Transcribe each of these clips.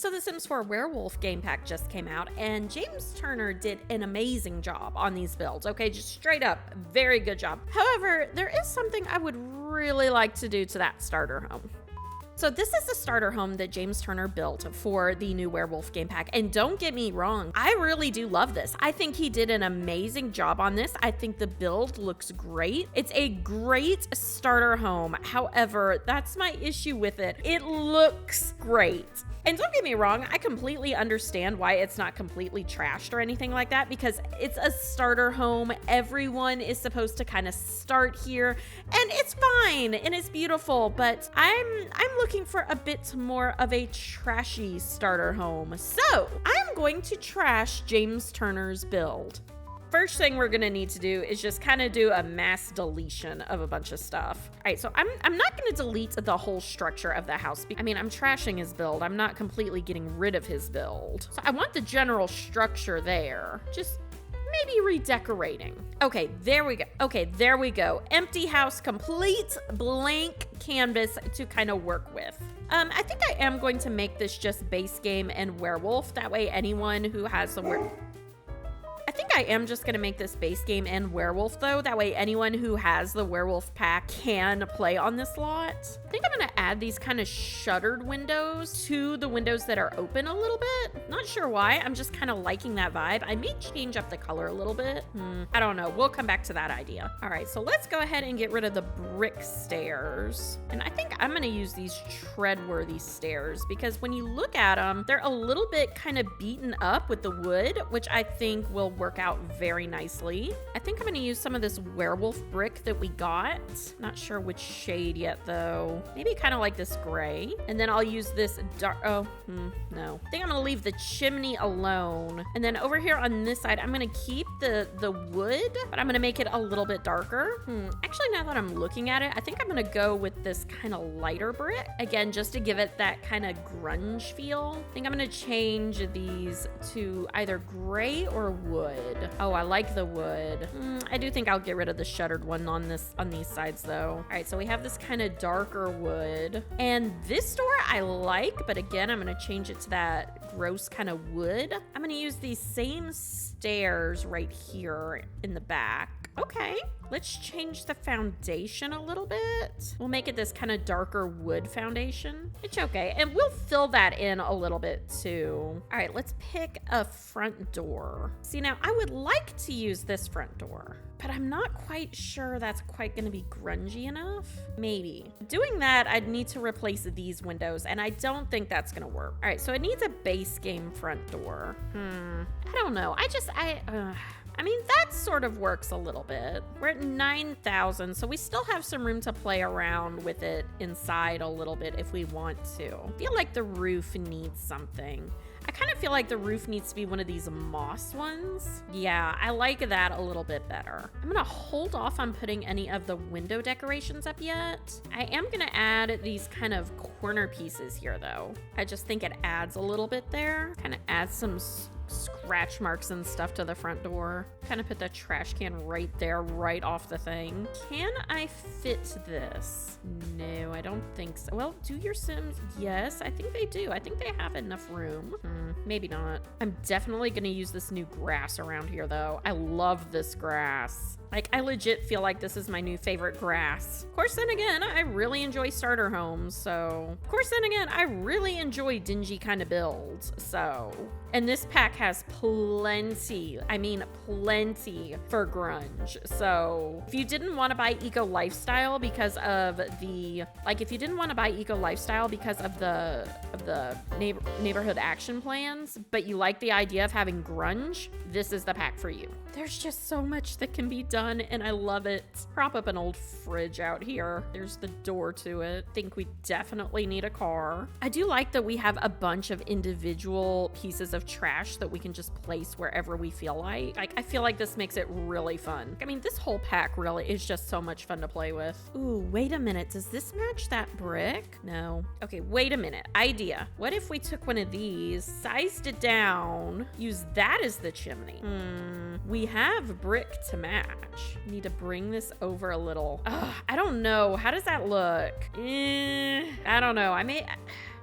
So the Sims 4 Werewolf game pack just came out, and James Turner did an amazing job on these builds, okay? Just straight up, very good job. However, there is something I would really like to do to that starter home. So this is the starter home that James Turner built for the new Werewolf game pack. And don't get me wrong, I really do love this. I think he did an amazing job on this. I think the build looks great. It's a great starter home. However, that's my issue with it. It looks great. And don't get me wrong, I completely understand why it's not completely trashed or anything like that, because it's a starter home. Everyone is supposed to kind of start here, and it's fine and it's beautiful, but I'm looking for a bit more of a trashy starter home. So I'm going to trash James Turner's build. First thing we're gonna need to do is just kind of do a mass deletion of a bunch of stuff. All right, so I'm not gonna delete the whole structure of the house. I mean, I'm trashing his build. I'm not completely getting rid of his build. So I want the general structure there. Just maybe redecorating. Okay, there we go. Okay, there we go. Empty house, complete blank canvas to kind of work with. I think I am going to make this just base game and werewolf. That way anyone who has the I think I am just going to make this base game and werewolf, though. That way anyone who has the werewolf pack can play on this lot. I think I'm going to add these kind of shuttered windows to the windows that are open a little bit. Not sure why. I'm just kind of liking that vibe. I may change up the color a little bit. I don't know. We'll come back to that idea. All right, so let's go ahead and get rid of the brick stairs. And I think I'm going to use these tread-worthy stairs because when you look at them, they're a little bit kind of beaten up with the wood, which I think will work out very nicely. I think I'm going to use some of this werewolf brick that we got. Not sure which shade yet, though. Maybe kind of like this gray. And then I'll use this dark... Oh, no. I think I'm going to leave the chimney alone. And then over here on this side, I'm going to keep the wood, but I'm going to make it a little bit darker. Actually, now that I'm looking at it, I think I'm going to go with this kind of lighter brick. Again, just to give it that kind of grunge feel. I think I'm going to change these to either gray or wood. Oh, I like the wood. I do think I'll get rid of the shuttered one on these sides, though. All right, so we have this kind of darker wood. And this door I like, but again, I'm going to change it to that gross kind of wood. I'm going to use these same stairs right here in the back. Okay, let's change the foundation a little bit. We'll make it this kind of darker wood foundation. It's okay, and we'll fill that in a little bit too. All right, let's pick a front door. See, now I would like to use this front door, but I'm not quite sure that's quite gonna be grungy enough. Maybe. Doing that, I'd need to replace these windows, and I don't think that's gonna work. All right, so it needs a base game front door. I don't know. I mean, that sort of works a little bit. We're at 9,000, so we still have some room to play around with it inside a little bit if we want to. I feel like the roof needs something. I kind of feel like the roof needs to be one of these moss ones. Yeah, I like that a little bit better. I'm gonna hold off on putting any of the window decorations up yet. I am gonna add these kind of corner pieces here, though. I just think it adds a little bit there. Kind of adds some scratch marks and stuff to the front door. Kind of put the trash can right there, right off the thing. Can I fit this? No, I don't think so. Well, do your Sims? Yes, I think they do. I think they have enough room. Maybe not. I'm definitely gonna use this new grass around here, though. I love this grass. Like, I legit feel like this is my new favorite grass. Of course, then again, I really enjoy starter homes, so... Of course, then again, I really enjoy dingy kind of builds, so... And this pack has plenty, I mean plenty, for grunge. So if you didn't want to buy Eco Lifestyle because of the, like if you didn't want to buy Eco Lifestyle because of the neighborhood action plans, but you like the idea of having grunge, this is the pack for you. There's just so much that can be done and I love it. Prop up an old fridge out here. There's the door to it. Think we definitely need a car. I do like that we have a bunch of individual pieces of trash that we can just place wherever we feel like. I feel like this makes it really fun. I mean, this whole pack really is just so much fun to play with. Ooh, wait a minute. Does this match that brick? No. Okay, wait a minute. Idea. What if we took one of these, sized it down, use that as the chimney? We have brick to match. Need to bring this over a little. I don't know. How does that look? I don't know.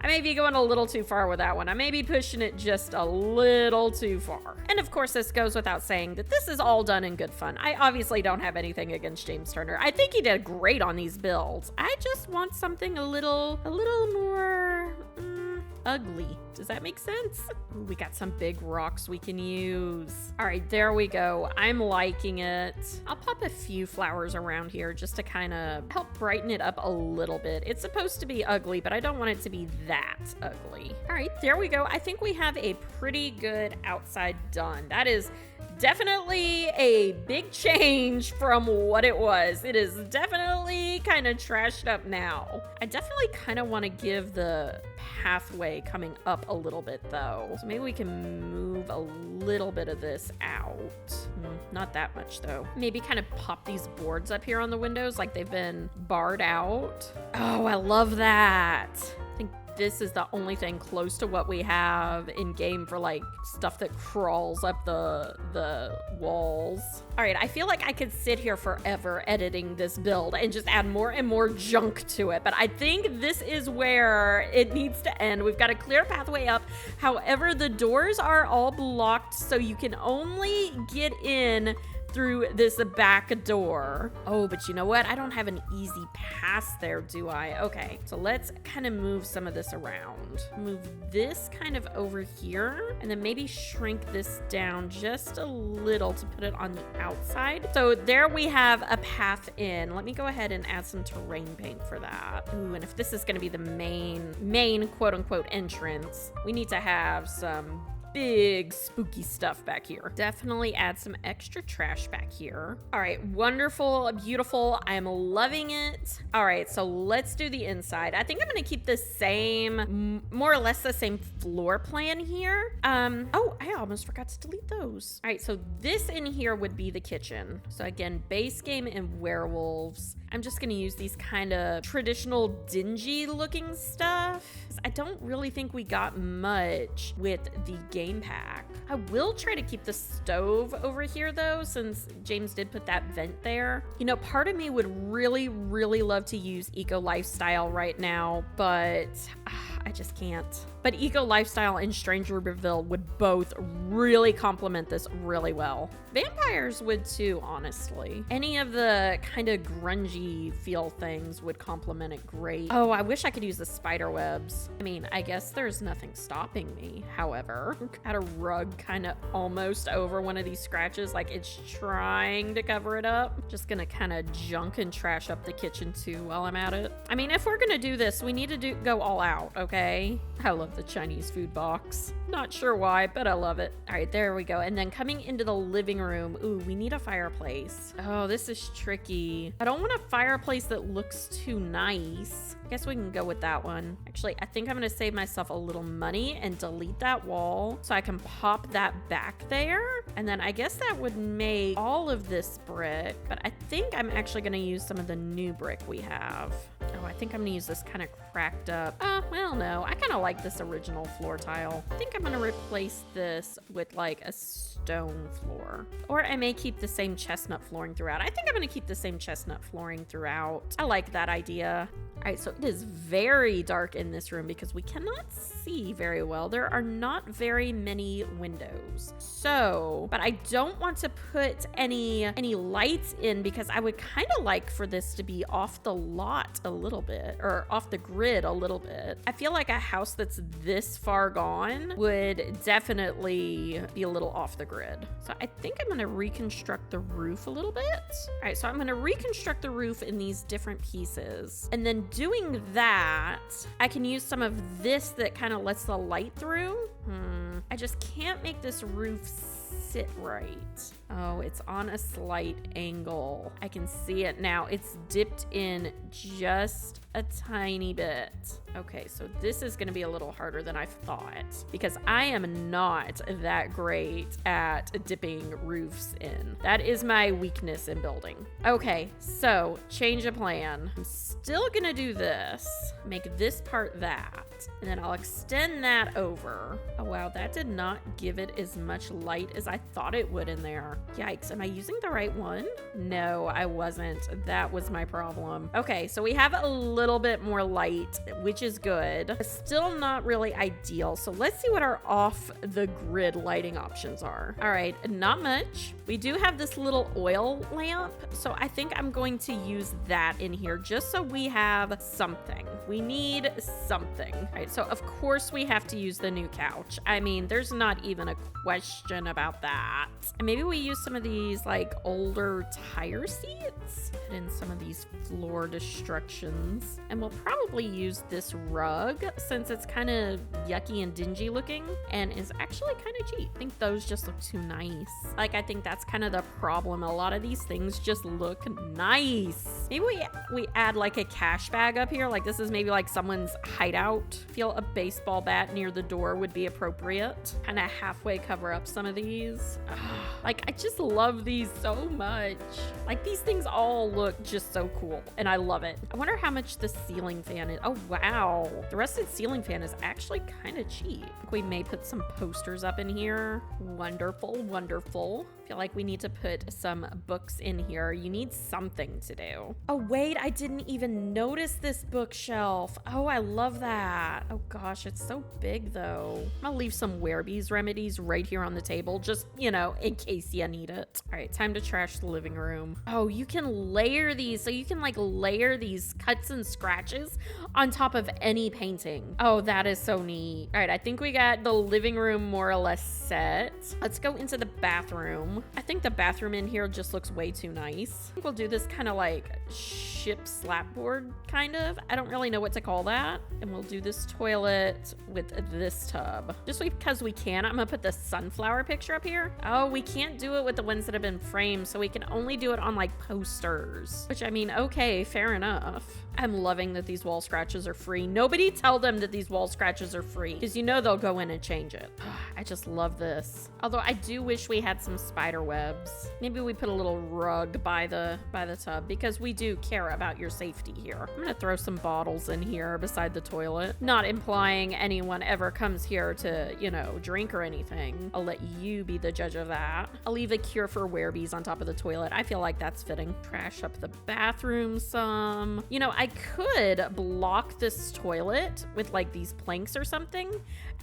I may be going a little too far with that one. I may be pushing it just a little too far. And of course, this goes without saying that this is all done in good fun. I obviously don't have anything against James Turner. I think he did great on these builds. I just want something a little more ugly. Does that make sense? Ooh, we got some big rocks we can use. All right, there we go. I'm liking it. I'll pop a few flowers around here just to kind of help brighten it up a little bit. It's supposed to be ugly, but I don't want it to be that ugly. All right, there we go. I think we have a pretty good outside done. That is definitely a big change from what it was. It is definitely kind of trashed up now. I definitely kind of want to give the pathway coming up a little bit though. So maybe we can move a little bit of this out. Not that much though. Maybe kind of pop these boards up here on the windows like they've been barred out. Oh, I love that. I think this is the only thing close to what we have in game for like stuff that crawls up the walls. All right, I feel like I could sit here forever editing this build and just add more and more junk to it, but I think this is where it needs to end. We've got a clear pathway up. However, the doors are all blocked, so you can only get in through this back door. Oh, but you know what? I don't have an easy pass there, do I? Okay, so let's kind of move some of this around. Move this kind of over here, and then maybe shrink this down just a little to put it on the outside. So there we have a path in. Let me go ahead and add some terrain paint for that. Ooh, and if this is gonna be the main quote unquote entrance, we need to have some big spooky stuff back here. Definitely add some extra trash back here. All right, wonderful, beautiful. I'm loving it. All right, so let's do the inside. I think I'm gonna keep the same, more or less the same floor plan here. Oh, I almost forgot to delete those. All right, so this in here would be the kitchen. So again, base game and werewolves. I'm just gonna use these kind of traditional dingy looking stuff. I don't really think we got much with the game pack. I will try to keep the stove over here though, since James did put that vent there. You know, part of me would really love to use eco lifestyle right now, but I just can't. But eco lifestyle and Strange Riverville would both really complement this really well. Vampires would too, honestly. Any of the kind of grungy feel things would complement it great. Oh, I wish I could use the spider webs. I mean, I guess there's nothing stopping me. However, got a rug kind of almost over one of these scratches, like it's trying to cover it up. Just gonna kind of junk and trash up the kitchen too while I'm at it. I mean, if we're gonna do this, we need to go all out, okay? I love the Chinese food box. Not sure why, but I love it. All right, there we go. And then coming into the living room, ooh, we need a fireplace. Oh, this is tricky. I don't want a fireplace that looks too nice. I guess we can go with that one. Actually, I think I'm gonna save myself a little money and delete that wall so I can pop that back there. And then I guess that would make all of this brick, but I think I'm actually gonna use some of the new brick we have. Oh, I think I'm gonna use this kind of cracked up. Well, no, I kind of like this original floor tile. I think I'm gonna replace this with like a stone floor. Or I may keep the same chestnut flooring throughout. I think I'm gonna keep the same chestnut flooring throughout. I like that idea. All right, so it is very dark in this room because we cannot see very well. There are not very many windows. So, but I don't want to put any lights in because I would kind of like for this to be off the lot a little bit, or off the grid a little bit. I feel like a house that's this far gone would definitely be a little off the grid. So I think I'm gonna reconstruct the roof a little bit. All right, so I'm gonna reconstruct the roof in these different pieces. And then doing that, I can use some of this that kind of lets the light through. I just can't make this roof sit right. Oh, it's on a slight angle. I can see it now. It's dipped in just a tiny bit. Okay, so this is gonna be a little harder than I thought because I am not that great at dipping roofs in. That is my weakness in building. Okay, so change of plan. I'm still gonna do this, make this part that, and then I'll extend that over. Oh wow, that did not give it as much light as I thought it would in there. Yikes, am I using the right one? No, I wasn't. That was my problem. Okay, so we have a little bit more light, which is good. Still not really ideal. So let's see what our off the grid lighting options are. All right, not much. We do have this little oil lamp, so I think I'm going to use that in here just so we have something. We need something. All right, so of course we have to use the new couch. I mean, there's not even a question about that. And maybe we use some of these like older tire seats. Put in some of these floor destructions. And we'll probably use this rug since it's kind of yucky and dingy looking and is actually kind of cheap. I think those just look too nice. Like, I think that's kind of the problem. A lot of these things just look nice. Maybe we add like a cash bag up here. Like this is maybe like someone's hideout. I feel a baseball bat near the door would be appropriate. Kind of halfway cover up some of these. Like, I just love these so much. Like, these things all look just so cool and I love it. I wonder how much the ceiling fan is. Oh, wow. The rusted ceiling fan is actually kind of cheap. We may put some posters up in here. Wonderful, wonderful. I feel like we need to put some books in here. You need something to do. Oh, wait, I didn't even notice this bookshelf. Oh, I love that. Oh gosh, it's so big though. I'm gonna leave some Werebees remedies right here on the table, just, you know, in case you need it. All right, time to trash the living room. Oh, you can layer these. So you can like layer these cuts and scratches on top of any painting. Oh, that is so neat. All right, I think we got the living room more or less set. Let's go into the bathroom. I think the bathroom in here just looks way too nice. I think we'll do this kind of like ship slapboard kind of. I don't really know what to call that. And we'll do this toilet with this tub. Just because we can, I'm gonna put the sunflower picture up here. Oh, we can't do it with the ones that have been framed, so we can only do it on like posters. Which, I mean, okay, fair enough. I'm loving that these wall scratches are free. Nobody tell them that these wall scratches are free, because you know they'll go in and change it. I just love this. Although I do wish we had some spider webs. Maybe we put a little rug by the tub, because we do care about your safety here. I'm gonna throw some bottles in here beside the toilet. Not implying anyone ever comes here to, you know, drink or anything. I'll let you be the judge of that. I'll leave a cure for werebees on top of the toilet. I feel like that's fitting. Trash up the bathroom some. You know, I could block this toilet with like these planks or something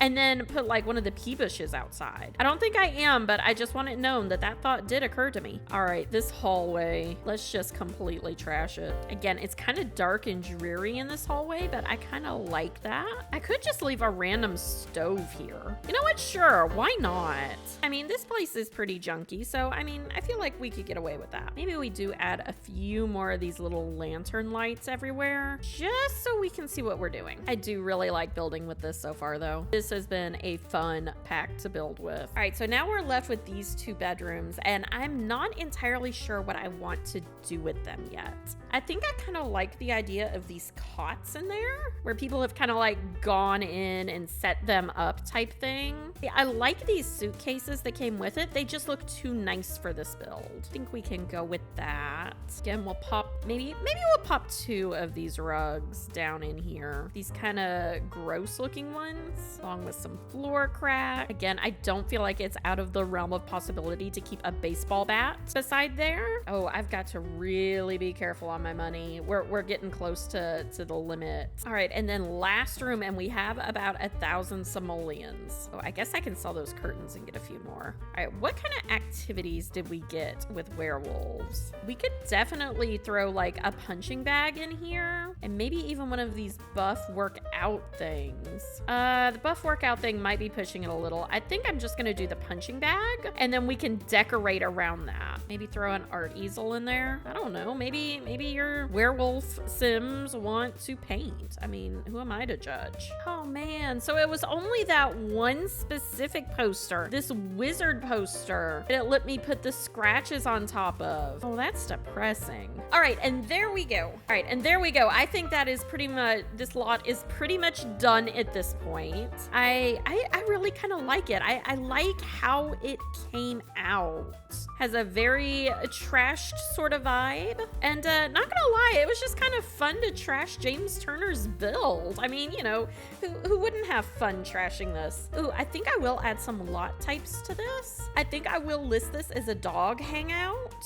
and then put like one of the pea bushes outside. I don't think I am, but I just want it known that that thought did occur to me. All right, this hallway, let's just completely trash it. Again, it's kind of dark and dreary in this hallway, but I kind of like that. I could just leave a random stove here. You know what? Sure, why not? I mean, this place is pretty junky, so I mean, I feel like we could get away with that. Maybe we do add a few more of these little lantern lights everywhere, just so we can see what we're doing. I do really like building with this so far, though. This has been a fun pack to build with. All right, so now we're left with these two bedrooms, and I'm not entirely sure what I want to do with them yet. I think I kind of like the idea of these cots in there, where people have kind of like gone in and set them up type thing. I like these suitcases that came with it. They just look too nice for this build. I think we can go with that. Again, we'll pop, maybe we'll pop two of these rugs down in here. These kind of gross looking ones, along with some floor crack. Again, I don't feel like it's out of the realm of possibility to keep a baseball bat beside there. Oh, I've got to really be careful on my money. We're getting close to the limit. All right, and then last room, and we have about 1,000 simoleons. Oh, I guess I can sell those curtains and get a few more. All right, what kind of activities did we get with werewolves? We could definitely throw like a punching bag in here, and maybe even one of these buff workout things. The buff workout thing might be pushing it a little. I think I'm just gonna do the punching bag, and then we can decorate around that. Maybe throw an art easel in there. I don't know. Maybe your werewolf sims want to paint. I mean, who am I to judge? Oh man, so it was only that one specific poster, this wizard poster, that it let me put the scratches on top of. Oh, that's depressing. All right, and there we go. All right, and there we go. I think that is pretty much, this lot is pretty much done at this point. I really kind of like it. I like how it came out. Has a very trashed sort of vibe. And not gonna lie, it was just kind of fun to trash James Turner's build. I mean, you know, who wouldn't have fun trashing this? Ooh, I think I will add some lot types to this. I think I will list this as a dog hangout.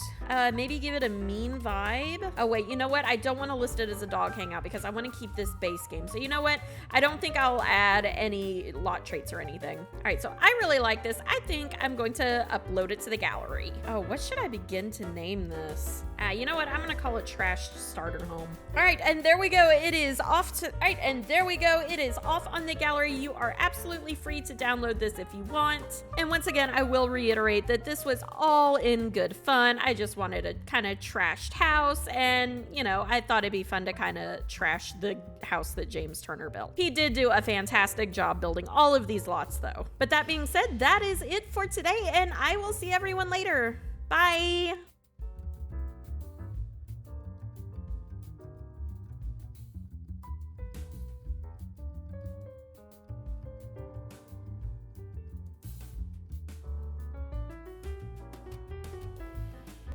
Maybe give it a mean vibe. Oh wait, you know what? I don't want to list it as a dog hangout because I want to keep this base game. So you know what? I don't think I'll add any lot traits or anything. All right, so I really like this. I think I'm going to upload it to the gallery. Oh, what should I begin to name this? You know what? I'm gonna call it Trashed Starter Home. All right, and there we go. It is off to, all right, and there we go. It is off on the gallery. You are absolutely free to download this if you want. And once again, I will reiterate that this was all in good fun. I just wanted a kind of trashed house, and you know, I thought it'd be fun to kind of trash the house that James Turner built. He did do a fantastic job building all of these lots though. But that being said, that is it for today, and I will see everyone later. Bye.